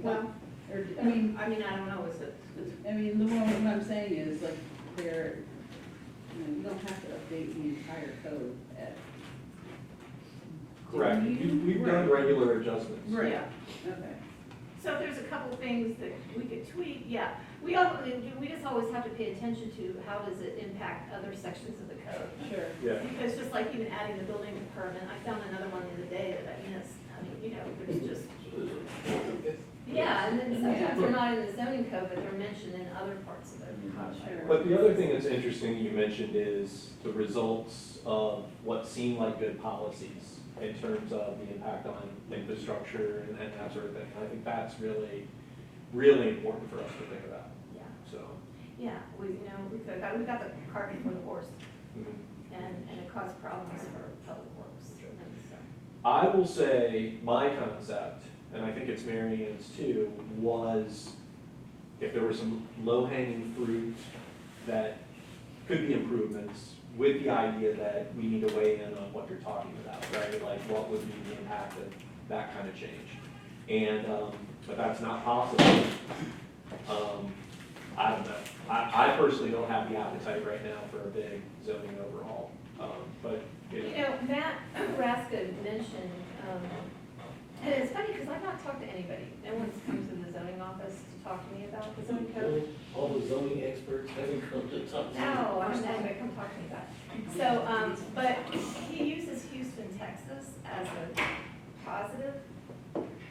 Well, Or, I mean, I don't know, is it, I mean, the one, what I'm saying is, like, they're, you don't have to update the entire code at. Correct. Do you? We've done regular adjustments. Right. yeah. Okay. So if there's a couple things that we could tweak, yeah. We just always have to pay attention to how does it impact other sections of the code. Sure. Yeah. Because just like even adding the building permit, I found another one the other day that I missed. I mean, you know, there's just, yeah, and then sometimes they're not in the zoning code, but they're mentioned in other parts of the code. Sure. But the other thing that's interesting you mentioned is the results of what seem like good policies in terms of the impact on infrastructure and that sort of thing. I think that's really, really important for us to think about, Yeah, so. yeah, we got the cart before the horse, mhm. and it caused problems for public works. And so, I will say my concept, and I think it's Mary Ann's too, was if there were some low-hanging fruit that could be improvements with the idea that we need to weigh in on what you're talking about, right? Like what would be the impact of that kind of change? And if that's not possible, I don't know. I personally don't have the appetite right now for a big zoning overhaul, but you know. you know, Matt Raska mentioned, and it's funny because I've not talked to anybody. No one's come to the zoning office to talk to me about the zoning code. All the zoning experts haven't come to talk to you. No, I haven't had anybody come talk to me about it. So, but he uses Houston, Texas as a positive,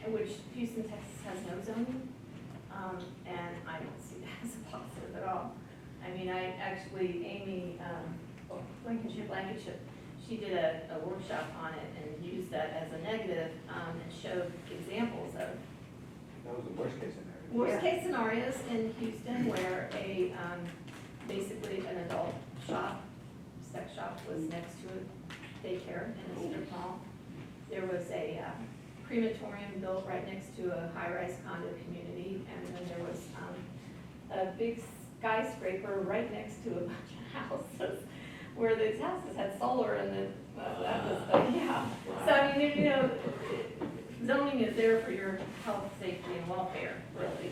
which Houston, Texas has no zoning. And I don't see that as a positive at all. I mean, Amy, Blankenship, she did a workshop on it and used that as a negative, and showed examples of That was the worst case scenario. worst case scenarios in Houston where basically an adult shop, sex shop was next to a daycare in a strip mall. There was a crematorium built right next to a high-rise condo community, and then there was a big skyscraper right next to a bunch of houses where these houses had solar and that was, yeah. So I mean, you know, zoning is there for your health, safety, and welfare, really.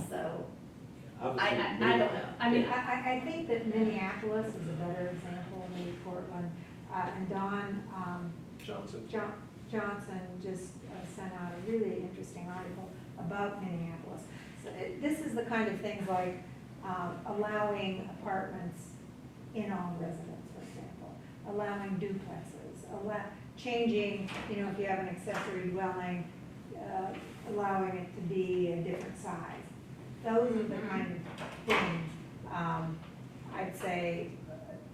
So, I don't know. I mean, I think that Minneapolis is a better example, maybe Portland. And Don Johnson. Johnson just sent out a really interesting article about Minneapolis. So this is the kind of things like allowing apartments in all residents, for example, allowing duplexes, changing, you know, if you have an accessory dwelling, allowing it to be a different size. Those are the kind of things, I'd say,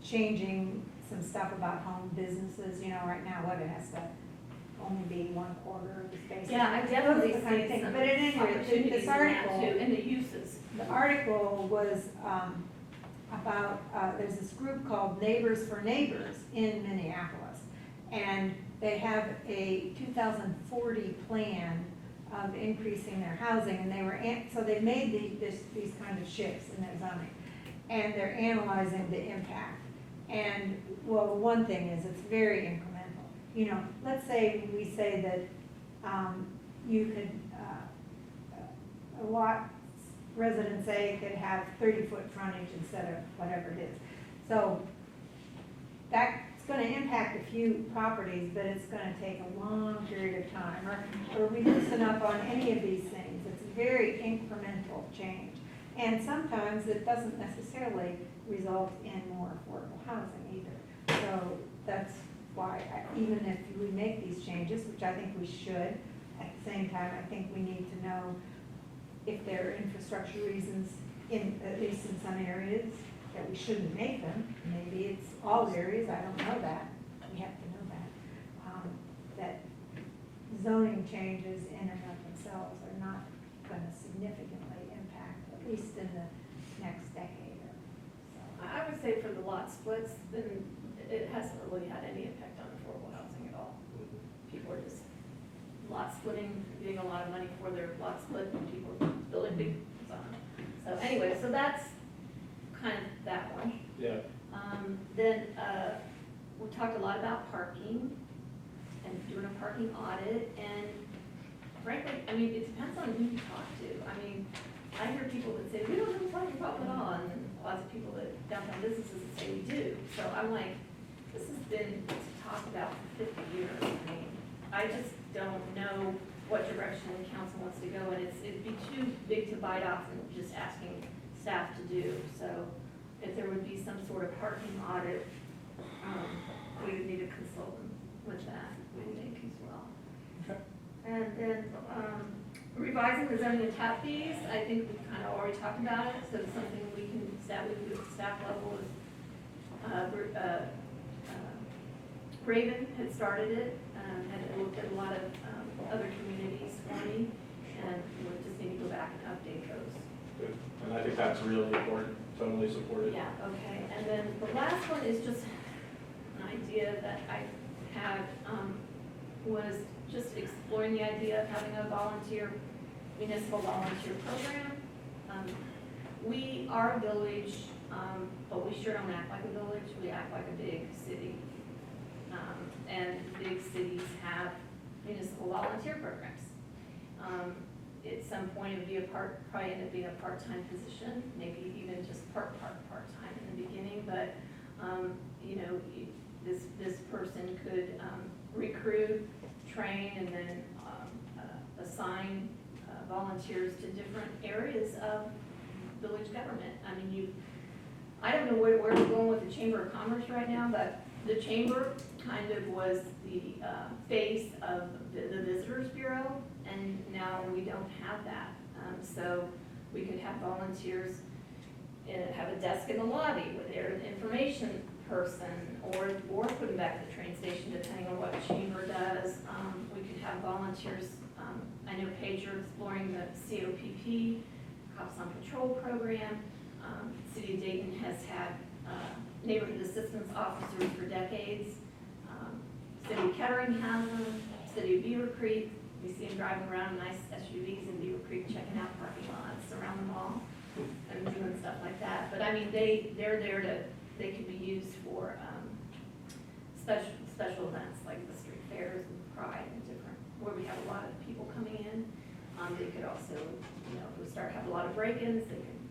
changing some stuff about home businesses, you know, right now, what it has to only be 1/4 of the space. yeah, I definitely Those are the kind of see things. some But at any rate, opportunities this in that article, too, and the uses. the article was about, there's this group called Neighbors for Neighbors in Minneapolis. And they have a 2040 plan of increasing their housing, and they were, so they made these kind of shifts in their zoning. And they're analyzing the impact. And, well, one thing is, it's very incremental. You know, let's say we say that you could, a lot, residents A could have 30-foot frontage instead of whatever it is. So that's gonna impact a few properties, but it's gonna take a long period of time. Or we loosen up on any of these things. It's a very incremental change. And sometimes it doesn't necessarily result in more affordable housing either. So that's why, even if we make these changes, which I think we should, at the same time, I think we need to know if there are infrastructure reasons, at least in some areas, that we shouldn't make them. Maybe it's all areas, I don't know that. We have to know that. That zoning changes in and of themselves are not going to significantly impact, at least in the next decade or so. I would say for the lot splits, then it hasn't really had any impact on affordable housing at all. People are just lot splitting, getting a lot of money for their lot split, and people are building big ones on them. So anyway, so that's kind of that one. Yeah. Then we talked a lot about parking and doing a parking audit, and frankly, I mean, it depends on who you talk to. I mean, I hear people that say, we don't have a parking problem at all, and then lots of people that downtown businesses that say we do. So I'm like, this has been talked about for 50 years. I mean, I just don't know what direction the council wants to go, and it'd be too big to bite off and just asking staff to do. So if there would be some sort of parking audit, we would need a consultant with that, we think as well. And then, revising the zoning and tap fees, I think we kind of already talked about it, so it's something we can, staff level is, Raven had started it, had looked at a lot of, other communities for me, and we just need to go back and update those. Good. And I think that's really important, totally supported. Yeah, okay, and then the last one is just an idea that I had, was just exploring the idea of having a municipal volunteer program. Our village, but we sure don't act like a village, we act like a big city. And big cities have municipal volunteer programs. At some point, it would be probably end up being a part-time position, maybe even just part-time in the beginning, but, you know, this person could recruit, train, and then assign volunteers to different areas of village government. I mean, I don't know where we're going with the Chamber of Commerce right now, but the chamber kind of was the face of the Visitors Bureau, and now we don't have that. So we could have volunteers, have a desk in the lobby with their information person, or put them back at the train station, depending on what chamber does. We could have volunteers, I know Paige, you're exploring the COPP, Cops on Patrol program. City of Dayton has had neighborhood assistance officers for decades. City of Kettering has them, City of Beaver Creek, we see them driving around in nice SUVs in Beaver Creek, checking out parking lots around the mall and doing stuff like that. But I mean, they're there to, they can be used for special events like the street fairs and Pride and different, where we have a lot of people coming in. They could also, you know, if we start having a lot of break-ins, they could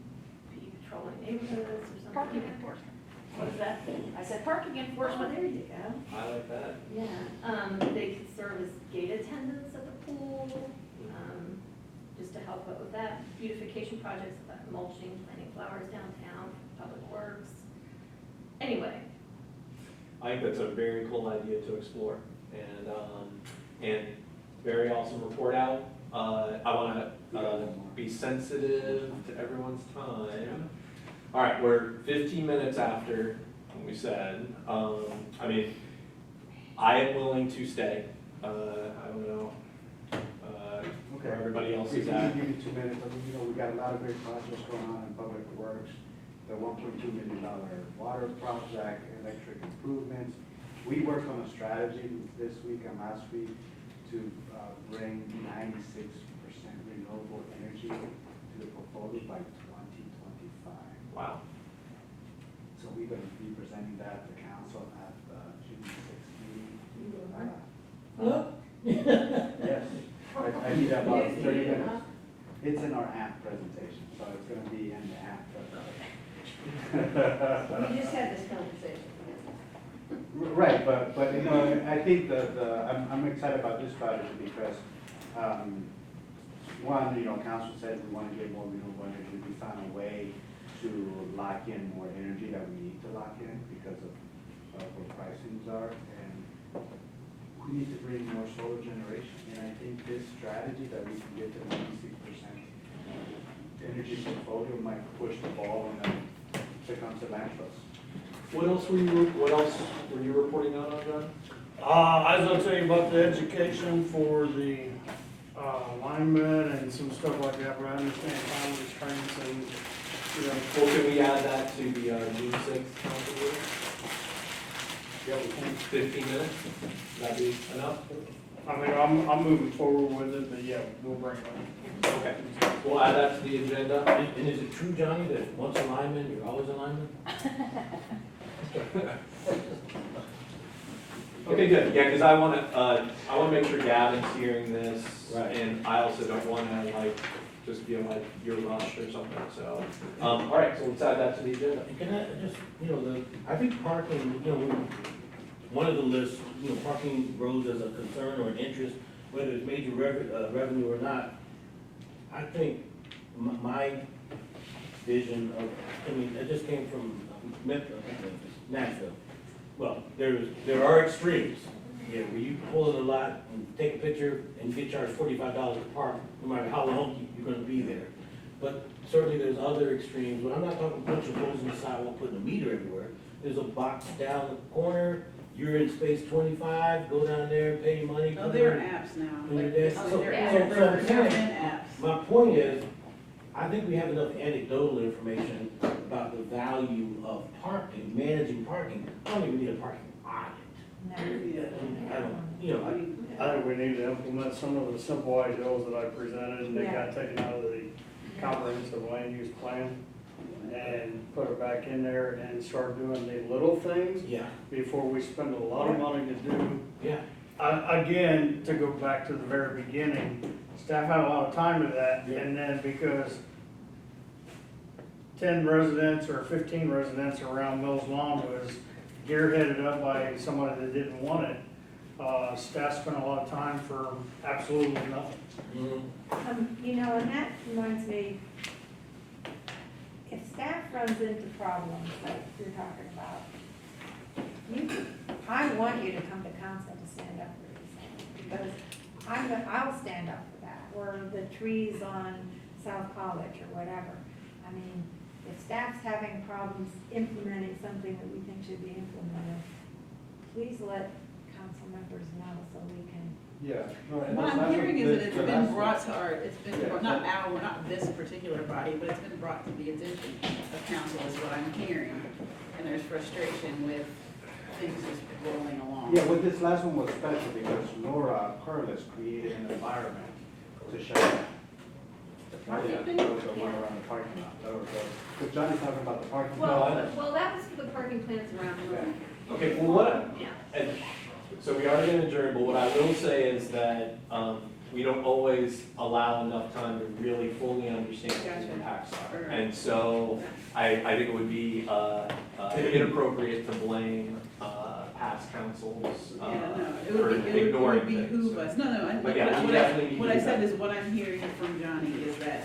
be patrolling neighborhoods or something. Parking enforcement. What is that? I said parking Well, enforcement. there you go. I like that. Yeah, they could serve as gate attendants at the pool, just to help out with that. Beautification projects, like mulching, planting flowers downtown, public works. Anyway, I think that's a very cool idea to explore, and very awesome report out. I want to be sensitive to everyone's time. All right, we're 15 minutes after what we said. I mean, I am willing to stay. I don't know where everybody else We is can at. give you 2 minutes. I mean, you know, we got a lot of great projects going on in public works. The $1.2 million water project, electric improvements. We worked on a strategy this week and last week to bring 96% renewable energy to the portfolio by 2025. Wow. So we're going to be presenting that to council at the June 6th meeting. Yes, I need about 30 minutes. It's in our app presentation, so it's going to be in the app presentation. We just had this conversation. Right, but you know, I think I'm excited about this project because, one, you know, council said we want to get more renewable energy. We found a way to lock in more energy that we need to lock in because of where pricings are, and we need to bring more solar generation. And I think this strategy that we can get to 96% energy portfolio might push the ball when it comes to land trust. What else were you reporting on, John? I was gonna tell you about the education for the linemen and some stuff like that, but I understand time restraints and, you know. Well, can we add that to the June 6th council meeting? Yeah, we can. 15 minutes? Would that be enough? I mean, I'm moving forward with it, but yeah, we'll bring it up. Okay, we'll add that to the agenda. And is it true, Johnny, that once a lineman, you're always a lineman? Okay, good, yeah, because I want to make sure Gavin's hearing this, Right. And I also don't wanna like, just feel like you're rushed or something, so. All right, so let's add that to the agenda. And can I just, I think parking, one of the lists, parking rose as a concern or an interest, whether it's major revenue or not. I think my vision of, it just came from Nashville. Well, there are extremes. Yeah, where you pull in a lot and take a picture and you get charged $45 to park, no matter how long you're gonna be there. But certainly there's other extremes, but I'm not talking punching holes in the sidewalk, putting a meter everywhere. There's a box down the corner, you're in space 25, go down there, pay your money. Oh, there are apps now. And Like, there's- oh, so- there so- are, so there I'm are saying- apps. My point is, I think we have enough anecdotal information about the value of parking, managing parking. I don't even need a parking audit. No. Yeah. I don't, I think we need to implement some of the simple ideals that I presented, and they Yeah. got taken out of the comprehensive land use plan, and put it back in there and start doing the little things yeah, before we spend a lot of money to do. yeah. Again, to go back to the very beginning, staff had a lot of time to that, Yeah. and then because 10 residents or 15 residents around Mills Lawn was gearheaded up by somebody that didn't want it, staff spent a lot of time for absolutely nothing. Mhm. And that reminds me, if staff runs into problems like you're talking about, I want you to come to council to stand up for yourself, because I'll stand up for that, or the trees on South College or whatever. I mean, if staff's having problems implementing something that we think should be implemented, please let council members know so we can. Yeah. What I'm hearing is that it's been brought to not this particular body, but it's been brought to the attention of council is what I'm hearing. And there's frustration with things just rolling along. Yeah, with this last one was special because Nora Carlos created an environment to shut down. The parking Yeah, thing? there was the one around the parking lot. Because Johnny's talking about the parking Well, lot. well, that was for the parking plans around the room. Okay, well, what, Yeah. and so we are gonna adjourn, but what I will say is that, we don't always allow enough time to really fully understand what the Gotcha. impacts are. Alright. And so, I think it would be, inappropriate to blame, past councils, Yeah, no, it for would ignoring be things. behoove us, no, But yeah, we definitely need what to I do said that. is, what I'm hearing from Johnny is that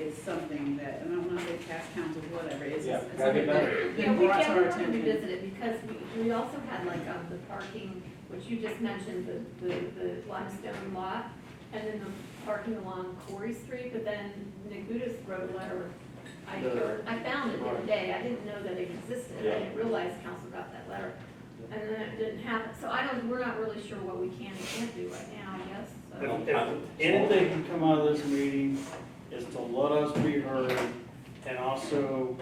it's something that, and I'm not saying past council, whatever, it's Yeah, it's gotta something get better. that's Yeah, been we brought to our definitely attention. revisit it, because we also had like, the parking, which you just mentioned, the limestone lot, and then the parking along Corey Street, but then Nagudas wrote a letter. I found it the other day, I didn't know that it existed, I didn't realize council got that letter, and then it didn't happen, so we're not really sure what we can and can't do right now, I guess, so. If anything can come out of this meeting is to let us be heard and also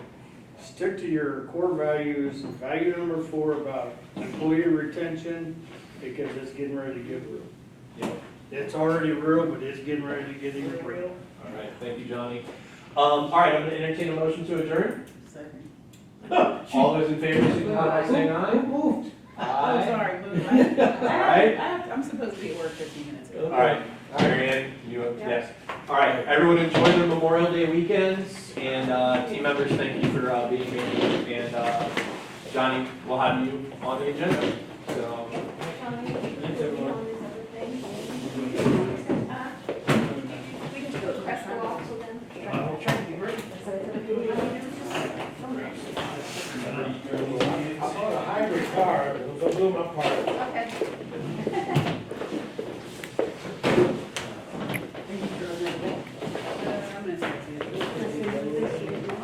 stick to your core values. Value number 4 about employee retention, because it's getting ready to get real. Yeah. It's already real, but it's getting ready to get even real. All right, thank you, Johnny. All right, I'm gonna entertain a motion to adjourn. Second. All those in favor, signify by saying aye. Who moved? Oh, sorry, move. Alright. I'm supposed to be at work 15 minutes ago. All right, Mary Ann, you, yes. All right, everyone enjoy their Memorial Day weekends, and team members, thank you for being here. And Johnny, we'll have you on the agenda, so. Johnny, Thanks, everyone. all these other things. We can go press the wall till then. I bought a hybrid car, so I'm doing my part.